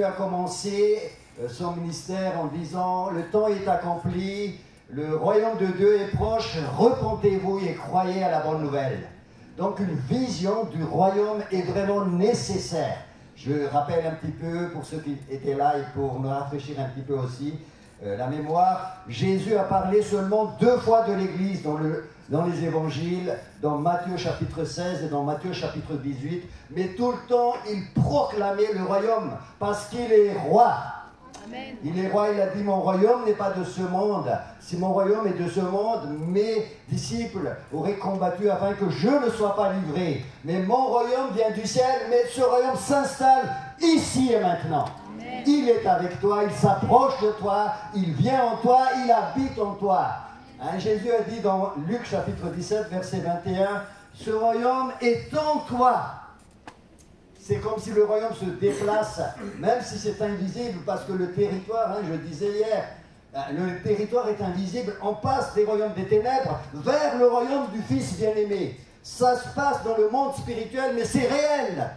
Jésus a commencé son ministère en disant « Le temps est accompli, le royaume de Dieu est proche, repentez-vous et croyez à la bonne nouvelle. » Donc une vision du royaume est vraiment nécessaire. Je rappelle un petit peu, pour ceux qui étaient là et pour nous rafraîchir un petit peu aussi, la mémoire, Jésus a parlé seulement 2 fois de l'Église dans les évangiles, dans Matthieu chapitre 16 et dans Matthieu chapitre 18, mais tout le temps il proclamait le royaume parce qu'il est roi. Amen. Il est roi, il a dit, mon royaume n'est pas de ce monde. Si mon royaume est de ce monde, mes disciples auraient combattu afin que je ne sois pas livré. Mais mon royaume vient du ciel, mais ce royaume s'installe ici et maintenant. Amen. Il est avec toi, il s'approche de toi, il vient en toi, il habite en toi. Hein, Jésus a dit dans Luc chapitre 17, verset 21, « Ce royaume est en toi. » C'est comme si le royaume se déplace, même si c'est invisible, parce que le territoire, hein, je disais hier, le territoire est invisible. On passe des royaumes des ténèbres vers le royaume du Fils bien-aimé. Ça se passe dans le monde spirituel, mais c'est réel.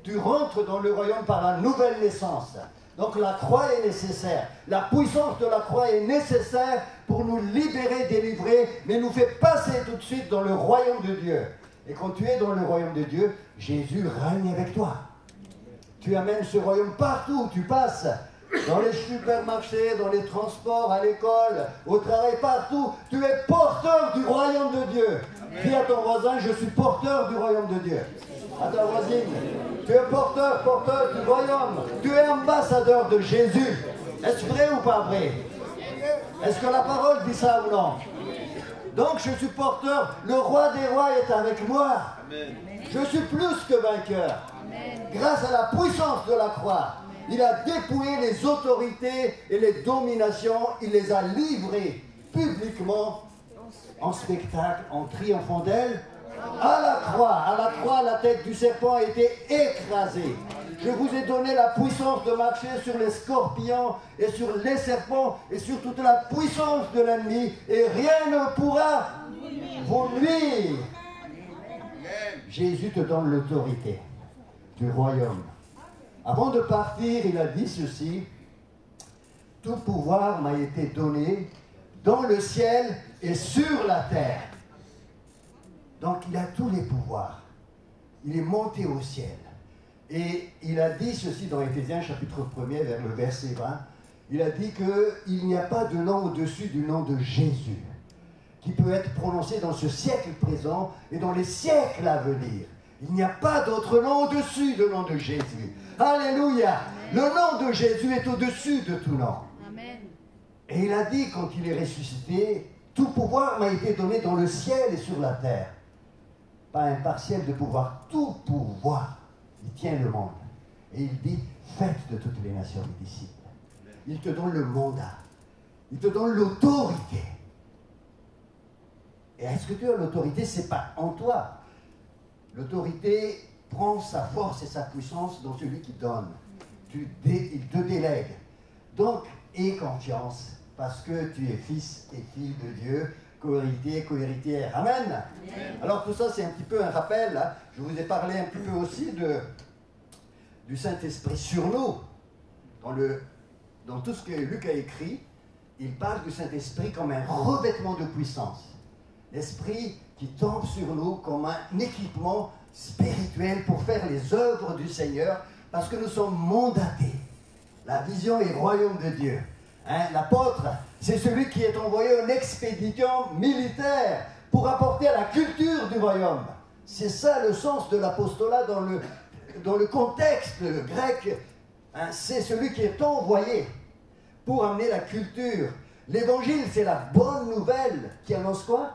Tu rentres dans le royaume par la nouvelle naissance. Donc la croix est nécessaire. La puissance de la croix est nécessaire pour nous libérer, délivrer, mais nous fait passer tout de suite dans le royaume de Dieu. Et quand tu es dans le royaume de Dieu, Jésus règne avec toi. Tu amènes ce royaume partout où tu passes. Dans les supermarchés, dans les transports, à l'école, au travail, partout. Tu es porteur du royaume de Dieu. Dis à ton voisin, je suis porteur du royaume de Dieu. À ta voisine, tu es porteur du royaume. Tu es ambassadeur de Jésus. Est-ce vrai ou pas vrai? Est-ce que la parole dit ça ou non? Donc je suis porteur, le roi des rois est avec moi. Amen. Je suis plus que vainqueur. Amen. Grâce à la puissance de la croix, il a dépouillé les autorités et les dominations, il les a livrées publiquement en spectacle, en triomphant d'elles. À la croix, la tête du serpent a été écrasée. Je vous ai donné la puissance de marcher sur les scorpions et sur les serpents et sur toute la puissance de l'ennemi, et rien ne pourra vous nuire. Jésus te donne l'autorité du royaume. Avant de partir, il a dit ceci: tout pouvoir m'a été donné dans le ciel et sur la terre. Donc il a tous les pouvoirs. Il est monté au ciel. Et il a dit ceci dans Éphésiens chapitre 1er, vers le verset 20. Il a dit qu'il n'y a pas de nom au-dessus du nom de Jésus, qui peut être prononcé dans ce siècle présent et dans les siècles à venir. Il n'y a pas d'autre nom au-dessus du nom de Jésus. Alléluia! Le nom de Jésus est au-dessus de tout nom. Amen. Et il a dit, quand il est ressuscité, tout pouvoir m'a été donné dans le ciel et sur la terre. Pas un partiel de pouvoir, tout pouvoir. Il tient le monde. Et il dit, faites de toutes les nations des disciples. Il te donne le mandat. Il te donne l'autorité. Et est-ce que tu as l'autorité? Ce n'est pas en toi. L'autorité prend sa force et sa puissance dans celui qui donne. Il te délègue. Donc, aie confiance, parce que tu es fils et fille de Dieu, co-héritière. Amen. Amen. Alors tout ça, c'est un petit peu un rappel. Hein. Je vous ai parlé un petit peu aussi du Saint-Esprit sur nous. Dans tout ce que Luc a écrit, il parle du Saint-Esprit comme un revêtement de puissance. L'Esprit qui tombe sur nous comme un équipement spirituel pour faire les œuvres du Seigneur, parce que nous sommes mandatés. La vision est royaume de Dieu. Hein, l'apôtre, c'est celui qui est envoyé en expédition militaire pour apporter à la culture du royaume. C'est ça le sens de l'apostolat dans le contexte grec. Hein, c'est celui qui est envoyé pour amener la culture. L'évangile, c'est la bonne nouvelle qui annonce quoi?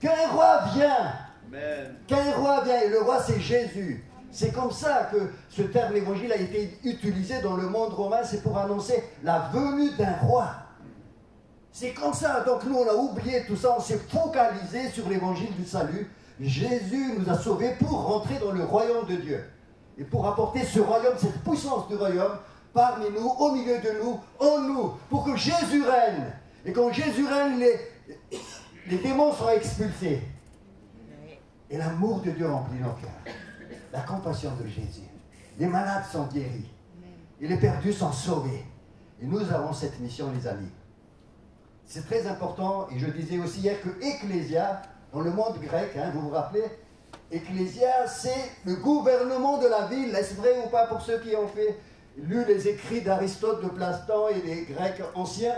Qu'un roi vient. Amen. Qu'un roi vient. Et le roi, c'est Jésus. C'est comme ça que ce terme évangile a été utilisé dans le monde romain. C'est pour annoncer la venue d'un roi. C'est comme ça. Donc nous, on a oublié tout ça. On s'est focalisé sur l'évangile du salut. Jésus nous a sauvés pour rentrer dans le royaume de Dieu. Et pour apporter ce royaume, cette puissance du royaume, parmi nous, au milieu de nous, en nous, pour que Jésus règne. Et quand Jésus règne, les démons sont expulsés. Et l'amour de Dieu remplit nos cœurs. La compassion de Jésus. Les malades sont guéris. et les perdus sont sauvés. Et nous avons cette mission, les amis. C'est très important, et je disais aussi hier que Ecclésia, dans le monde grec, hein, vous vous rappelez, Ecclésia, c'est le gouvernement de la ville. Est-ce vrai ou pas pour ceux qui ont lu les écrits d'Aristote, de Platon et des Grecs anciens?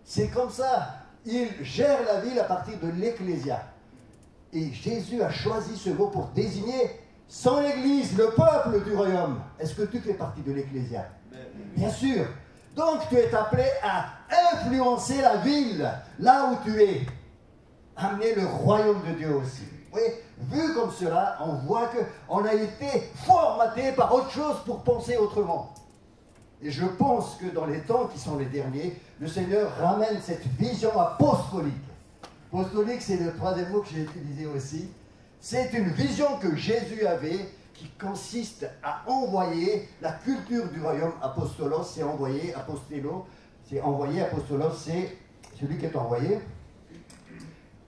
C'est comme ça. Ils gèrent la ville à partir de l'Ecclésia. Et Jésus a choisi ce mot pour désigner son Église, le peuple du royaume. Est-ce que tu fais partie de l'Ecclésia? Bien sûr. Donc tu es appelé à influencer la ville, là où tu es. Amener le royaume de Dieu aussi. Oui, vu comme cela, on voit qu'on a été formaté par autre chose pour penser autrement. Et je pense que dans les temps qui sont les derniers, le Seigneur ramène cette vision apostolique. Apostolique, c'est le troisième mot que j'ai utilisé aussi. C'est une vision que Jésus avait qui consiste à envoyer la culture du royaume. Apostolos, c'est envoyer, apostello, c'est envoyer, apostolos, c'est celui qui est envoyé.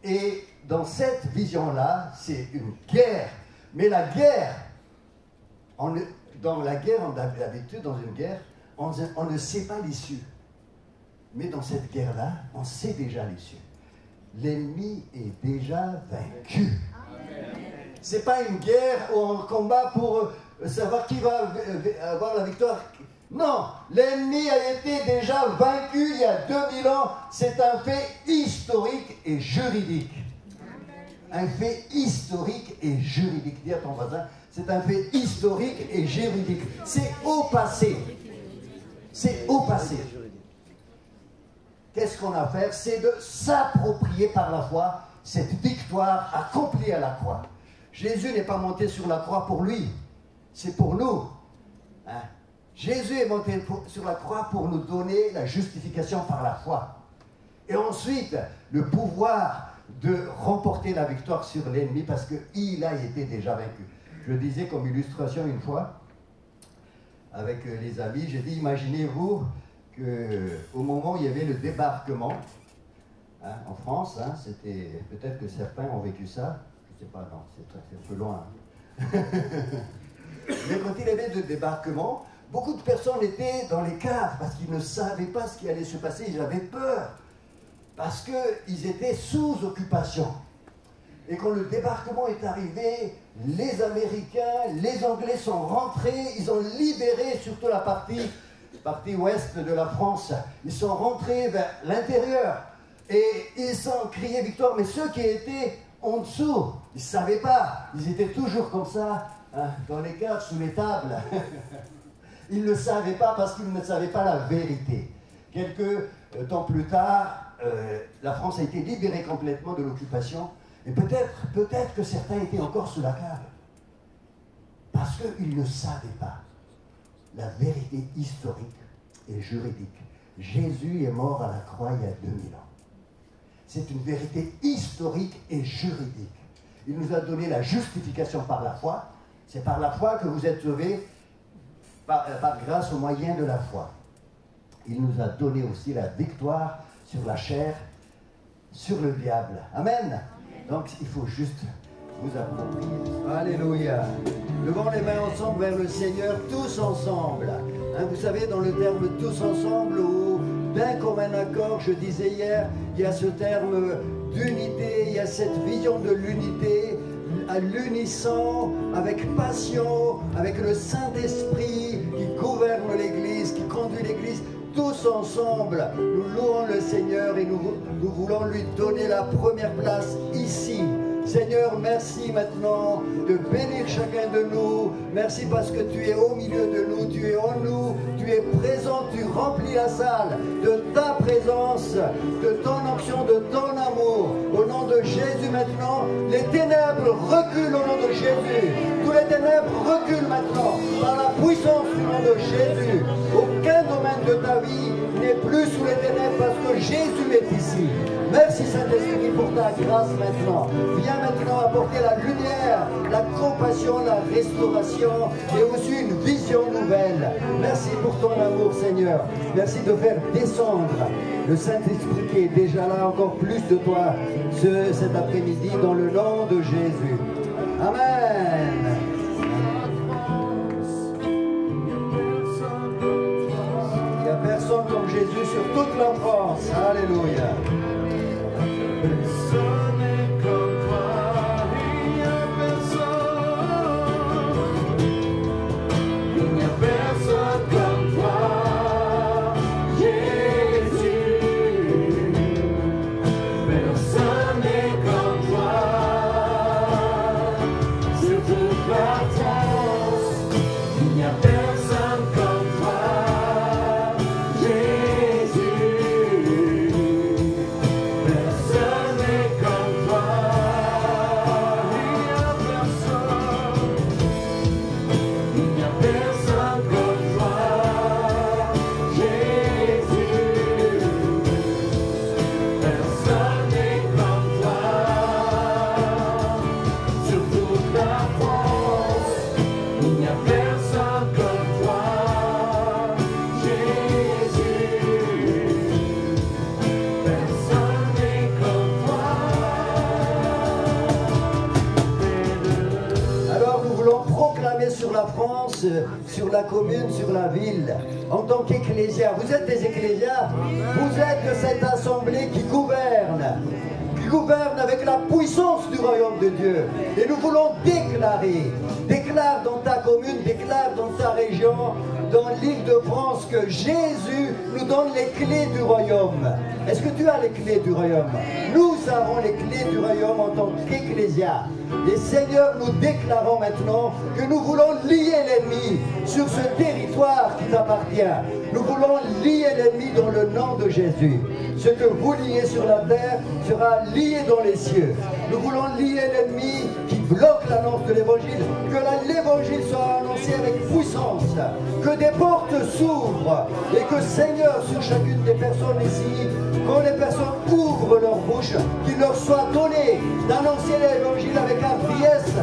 Et dans cette vision-là, c'est une guerre. Mais la guerre, dans la guerre, d'habitude, dans une guerre, on ne sait pas l'issue. Mais dans cette guerre-là, on sait déjà l'issue. L'ennemi est déjà vaincu. Ce n'est pas une guerre où on combat pour savoir qui va avoir la victoire. Non, l'ennemi a été déjà vaincu il y a 2000 ans. C'est un fait historique et juridique. Un fait historique et juridique. Dis à ton voisin, c'est un fait historique et juridique. C'est au passé. C'est au passé. Qu'est-ce qu'on a à faire? C'est de s'approprier par la foi cette victoire accomplie à la croix. Jésus n'est pas monté sur la croix pour lui, c'est pour nous. Hein? Jésus est monté sur la croix pour nous donner la justification par la foi. Et ensuite, le pouvoir de remporter la victoire sur l'ennemi parce qu'il a été déjà vaincu. Je disais comme illustration une fois, avec les amis, j'ai dit, imaginez-vous qu'au moment où il y avait le débarquement, hein, en France, hein, c'était, peut-être que certains ont vécu ça, je ne sais pas, non, c'est un peu loin. Mais quand il y avait le débarquement, beaucoup de personnes étaient dans les caves parce qu'ils ne savaient pas ce qui allait se passer, ils avaient peur, parce qu'ils étaient sous occupation. Et quand le débarquement est arrivé, les Américains, les Anglais sont rentrés, ils ont libéré surtout la partie ouest de la France. Ils sont rentrés vers l'intérieur et ils ont crié victoire. Mais ceux qui étaient en dessous, ils ne savaient pas. Ils étaient toujours comme ça, hein, dans les caves, sous les tables. Ils ne savaient pas parce qu'ils ne savaient pas la vérité. Quelques temps plus tard, la France a été libérée complètement de l'occupation. Et peut-être que certains étaient encore sous la cave. Parce qu'ils ne savaient pas la vérité historique et juridique. Jésus est mort à la croix il y a 2000 ans. C'est une vérité historique et juridique. Il nous a donné la justification par la foi. C'est par la foi que vous êtes sauvés, par grâce au moyen de la foi. Il nous a donné aussi la victoire sur la chair, sur le diable. Amen. Donc, il faut juste vous approprier. Alléluia. Levons les mains ensemble vers le Seigneur, tous ensemble. Hein, vous savez, dans le terme « tous ensemble » ou « d'un commun accord », je disais hier, il y a ce terme d'unité, il y a cette vision de l'unité, à l'unisson, avec passion, avec le Saint-Esprit qui gouverne l'Église, qui conduit l'Église. Tous ensemble, nous louons le Seigneur et nous voulons lui donner la première place ici. Seigneur, merci maintenant de bénir chacun de nous. Merci parce que tu es au milieu de nous, tu es en nous, tu es présent, tu remplis la salle de ta présence, de ton onction, de ton amour. Au nom de Jésus maintenant, les ténèbres reculent au nom de Jésus. Tous les ténèbres reculent maintenant par la puissance du nom de Jésus. Aucun domaine de ta vie n'est plus sous les ténèbres parce que Jésus est ici. Merci Saint-Esprit pour ta grâce maintenant. Viens maintenant apporter la lumière, la compassion, la restauration et aussi une vision nouvelle. Merci pour ton amour Seigneur. Merci de faire descendre le Saint-Esprit qui est déjà là, encore plus de toi cet après-midi dans le nom de Jésus. Amen. sur la commune, sur la ville, en tant qu'ecclésia. Vous êtes des ecclésias, vous êtes de cette assemblée qui gouverne avec la puissance du royaume de Dieu. Et nous voulons déclare dans ta commune, déclare dans ta région, dans l'île de France, que Jésus nous donne les clés du royaume. Est-ce que tu as les clés du royaume? Nous avons les clés du royaume en tant qu'ecclésia. Et Seigneur, nous déclarons maintenant que nous voulons lier l'ennemi sur ce territoire qui t'appartient. Nous voulons lier l'ennemi dans le nom de Jésus. Ce que vous liez sur la terre sera lié dans les cieux. Nous voulons lier l'ennemi qui bloque l'annonce de l'évangile. Que l'évangile soit annoncé avec puissance. Que des portes s'ouvrent. Et que Seigneur, sur chacune des personnes ici, quand les personnes ouvrent leur bouche, qu'il leur soit donné d'annoncer l'évangile avec hardiesse,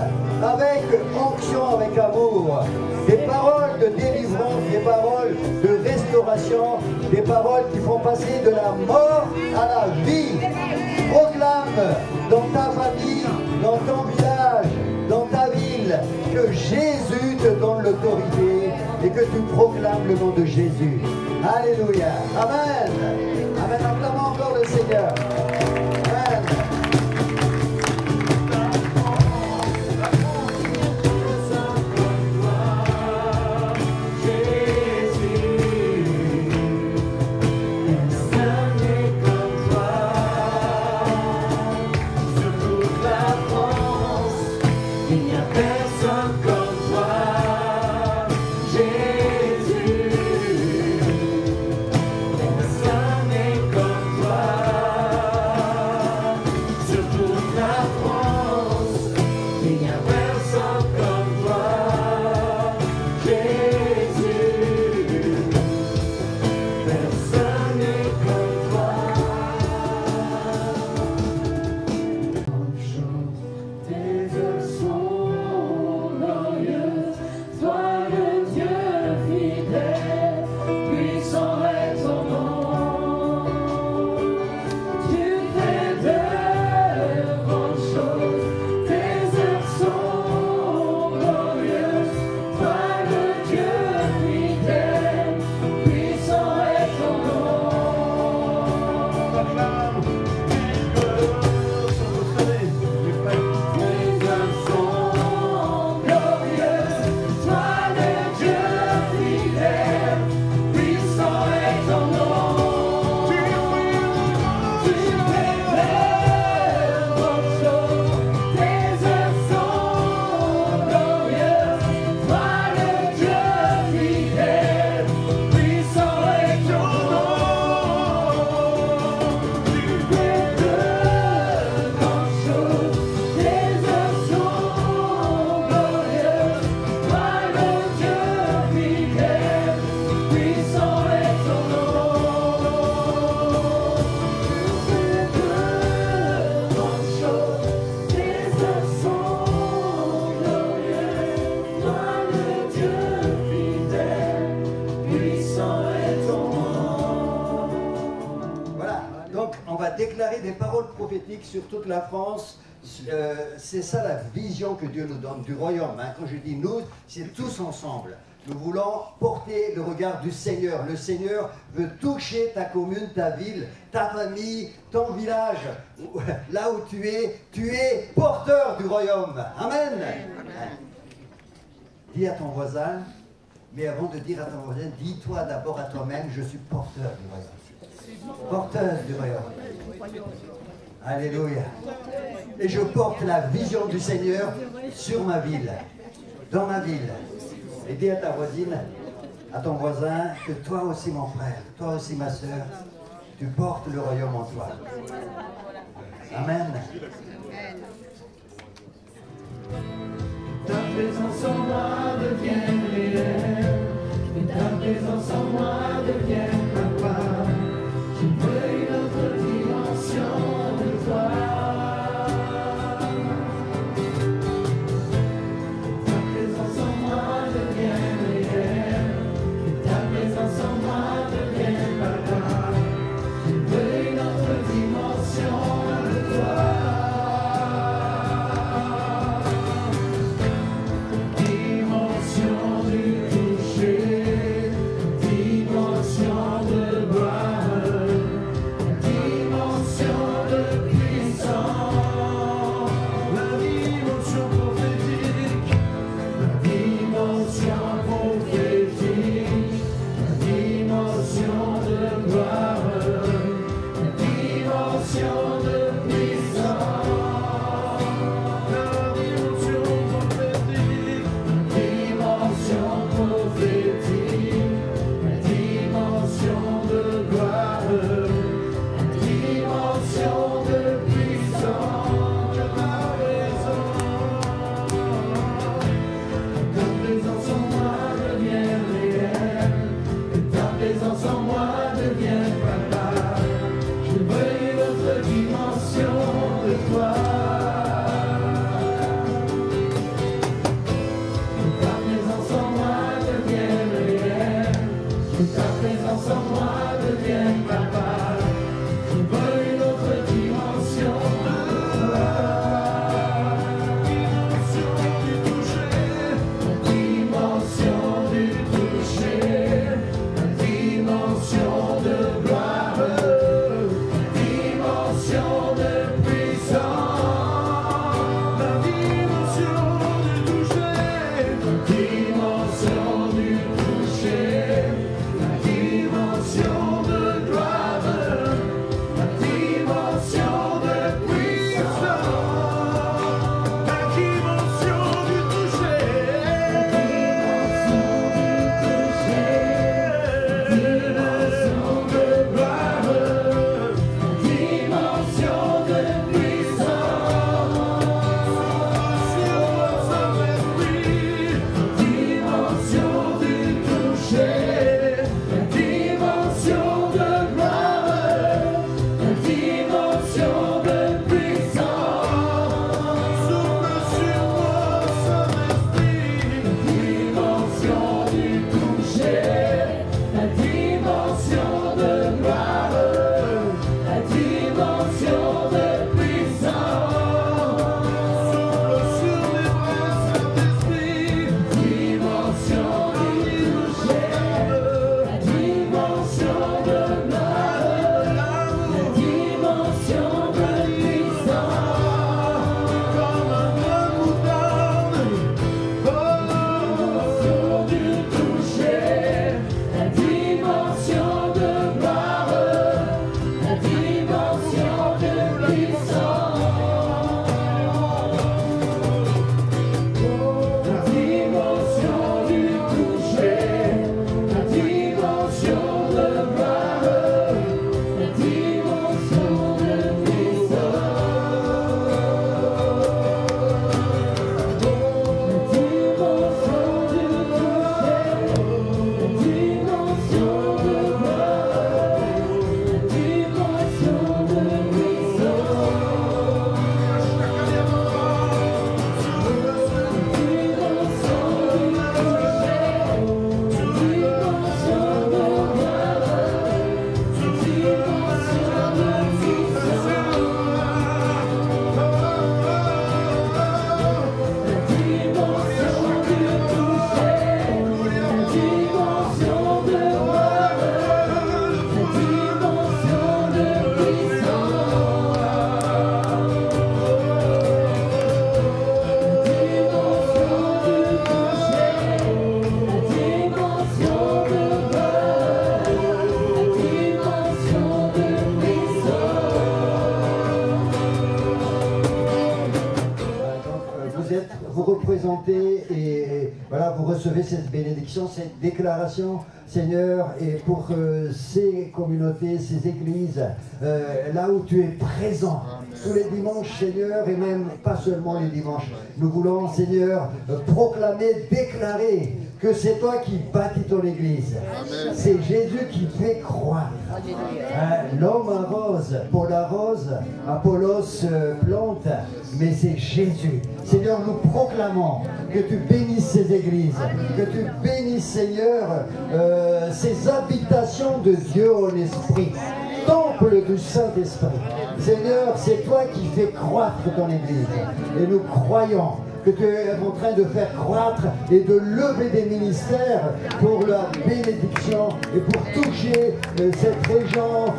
avec onction, avec amour. Des paroles de délivrance, des paroles de restauration, des paroles qui font passer de la mort à la vie. Proclame dans ta famille, dans ton village, dans ta ville, que Jésus te donne l'autorité et que tu proclames le nom de Jésus. Alléluia. Amen. Amen. Acclamons encore le Seigneur. Amen. Déclarer des paroles prophétiques sur toute la France, c'est ça la vision que Dieu nous donne du royaume. Hein. Quand je dis nous, c'est tous ensemble. Nous voulons porter le regard du Seigneur. Le Seigneur veut toucher ta commune, ta ville, ta famille, ton village. Là où tu es porteur du royaume. Amen. Amen. Dis à ton voisin, mais avant de dire à ton voisin, dis-toi d'abord à toi-même, je suis porteur du royaume. Porteuse du royaume. Alléluia. Et je porte la vision du Seigneur sur ma ville, dans ma ville. Et dis à ta voisine, à ton voisin, que toi aussi mon frère, toi aussi ma soeur, tu portes le royaume en toi. Amen. Ta présence en moi devienne réelle, que ta présence en moi devienne ma part. Je veux une autre dimension de toi. Que ta présence en moi devienne réelle, que ta présence en moi devienne ma part. Je veux une autre dimension de toi. Dimension du vous représentez et voilà, vous recevez cette bénédiction, cette déclaration, Seigneur, et pour ces communautés, ces églises, là où tu es présent, tous les dimanches, Seigneur, et même pas seulement les dimanches. Nous voulons, Seigneur, proclamer, déclarer que c'est toi qui bâtis ton église. C'est Jésus qui fait croître. L'homme arrose, Paul arrose, Apollos plante, mais c'est Jésus. Seigneur, nous proclamons que tu bénisses ces églises, que tu bénisses, Seigneur, ces habitations de Dieu en esprit, temple du Saint-Esprit. Seigneur, c'est toi qui fais croître ton église. Et nous croyons que tu es en train de faire croître et de lever des ministères pour la bénédiction et pour toucher cette région,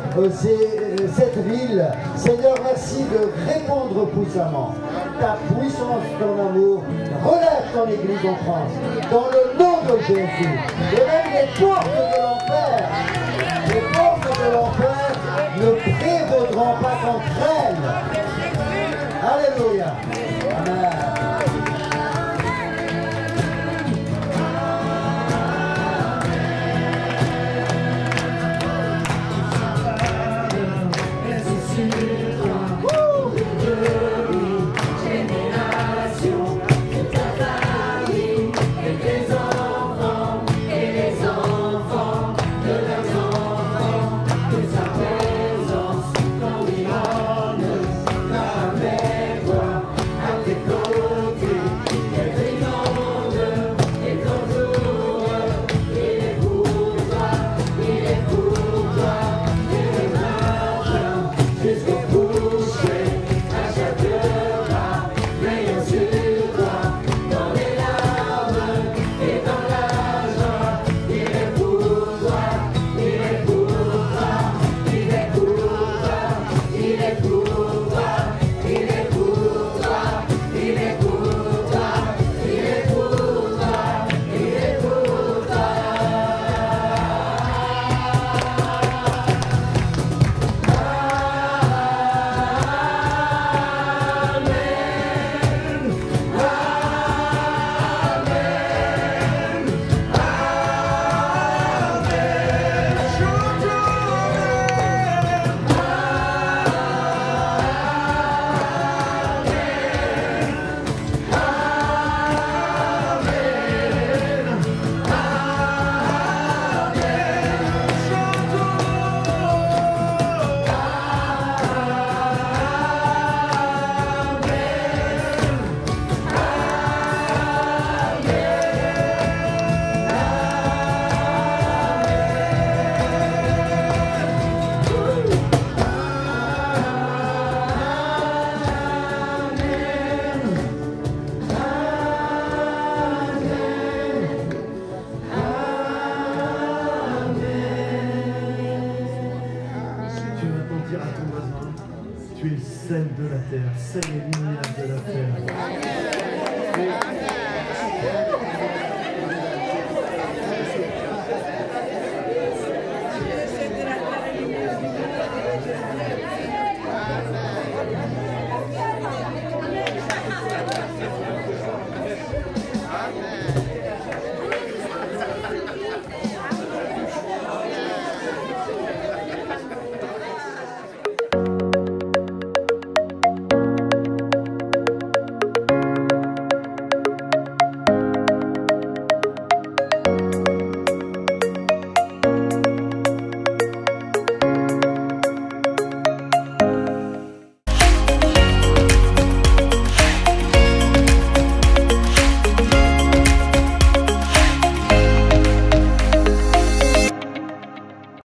cette ville. Seigneur, merci de répondre puissamment. Ta puissance, ton amour, relève ton église en France. Dans le nom de Jésus. Et même les portes de l'enfer ne prévaudront pas contre elles. Alléluia. Amen. Génération de ta famille, de tes enfants et les sel de la terre, sel et lumière de la terre.